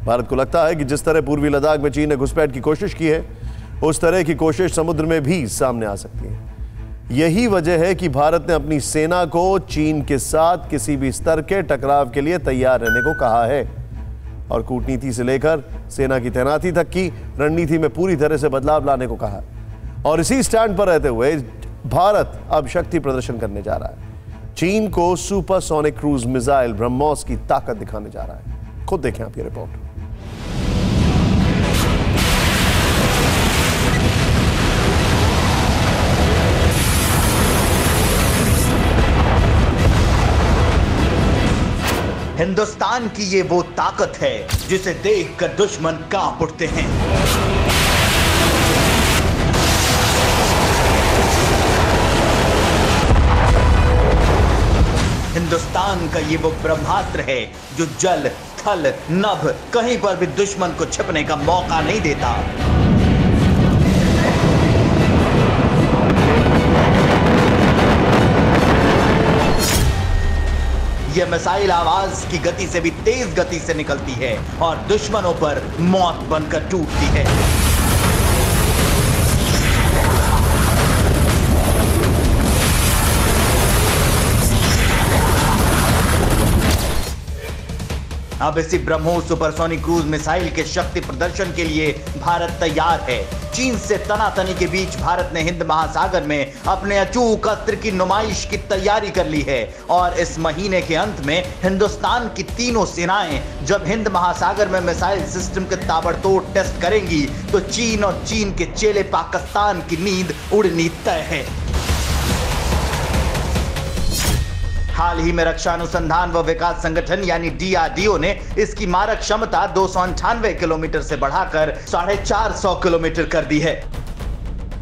भारत को लगता है कि जिस तरह पूर्वी लद्दाख में चीन ने घुसपैठ की कोशिश की है, उस तरह की कोशिश समुद्र में भी सामने आ सकती है। यही वजह है कि भारत ने अपनी सेना को चीन के साथ किसी भी स्तर के टकराव के लिए तैयार रहने को कहा है और कूटनीति से लेकर सेना की तैनाती तक की रणनीति में पूरी तरह से बदलाव लाने को कहा है। और इसी स्टैंड पर रहते हुए भारत अब शक्ति प्रदर्शन करने जा रहा है। चीन को सुपरसोनिक क्रूज मिसाइल ब्रह्मोस की ताकत दिखाने जा रहा है। खुद देखें आप ये रिपोर्ट। हिंदुस्तान की ये वो ताकत है जिसे देखकर दुश्मन कांप उठते हैं। हिंदुस्तान का ये वो ब्रह्मास्त्र है जो जल, थल, नभ कहीं पर भी दुश्मन को छिपने का मौका नहीं देता। यह मिसाइल आवाज की गति से भी तेज गति से निकलती है और दुश्मनों पर मौत बनकर टूटती है। अब इसी ब्रह्मोस सुपरसोनिक क्रूज मिसाइल के शक्ति प्रदर्शन के लिए भारत तैयार है। चीन से तनातनी के बीच भारत ने हिंद महासागर में अपने अचूक अस्त्र की नुमाइश की तैयारी कर ली है और इस महीने के अंत में हिंदुस्तान की तीनों सेनाएं जब हिंद महासागर में मिसाइल सिस्टम के ताबड़तोड़ टेस्ट करेंगी तो चीन और चीन के चेले पाकिस्तान की नींद उड़नी तय है। हाल ही में रक्षा अनुसंधान व विकास संगठन यानी DRDO ने इसकी मारक क्षमता 298 किलोमीटर से बढ़ाकर 450 किलोमीटर कर दी है।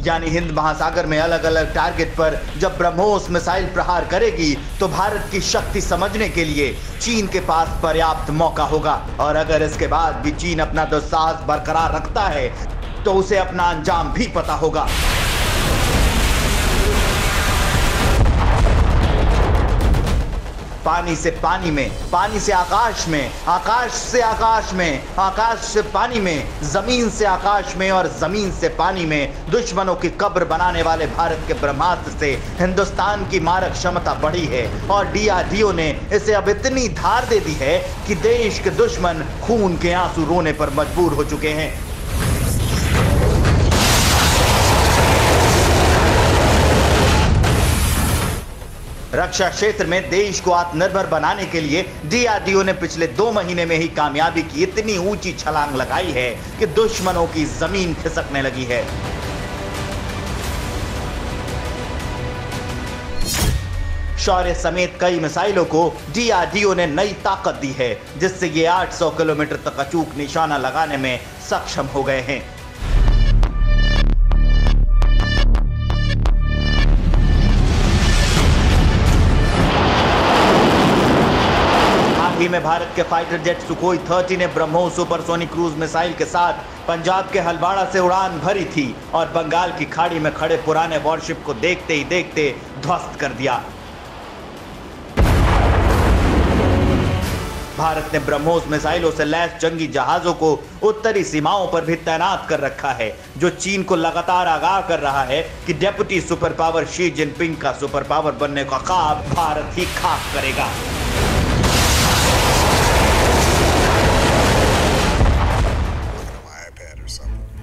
यानी हिंद महासागर में अलग अलग टारगेट पर जब ब्रह्मोस मिसाइल प्रहार करेगी तो भारत की शक्ति समझने के लिए चीन के पास पर्याप्त मौका होगा और अगर इसके बाद भी चीन अपना दुस्साहस बरकरार रखता है तो उसे अपना अंजाम भी पता होगा। पानी से पानी में, पानी से आकाश में, आकाश से आकाश में, आकाश से पानी में, जमीन से आकाश में और जमीन से पानी में दुश्मनों की कब्र बनाने वाले भारत के ब्रह्मास्त्र से हिंदुस्तान की मारक क्षमता बढ़ी है और DRDO ने इसे अब इतनी धार दे दी है कि देश के दुश्मन खून के आंसू रोने पर मजबूर हो चुके हैं। रक्षा क्षेत्र में देश को आत्मनिर्भर बनाने के लिए DRDO ने पिछले 2 महीने में ही कामयाबी की इतनी ऊंची छलांग लगाई है कि दुश्मनों की जमीन खिसकने लगी है। शौर्य समेत कई मिसाइलों को DRDO ने नई ताकत दी है जिससे ये 800 किलोमीटर तक अचूक निशाना लगाने में सक्षम हो गए हैं। में भारत के फाइटर जेट सुखोई 30 ने ब्रह्मोस सुपरसोनिक क्रूज मिसाइल के साथ पंजाब के हलवाड़ा से उड़ान भरी थी और बंगाल की खाड़ी में खड़े पुराने वॉरशिप को देखते ही देखते ध्वस्त कर दिया। भारत ने ब्रह्मोस मिसाइलों से लैस जंगी जहाजों को उत्तरी सीमाओं पर भी तैनात कर रखा है जो चीन को लगातार आगाह कर रहा है कि deputy super power Xi Jinping का सुपर पावर बनने का ख्वाब भारत ही खाक करेगा।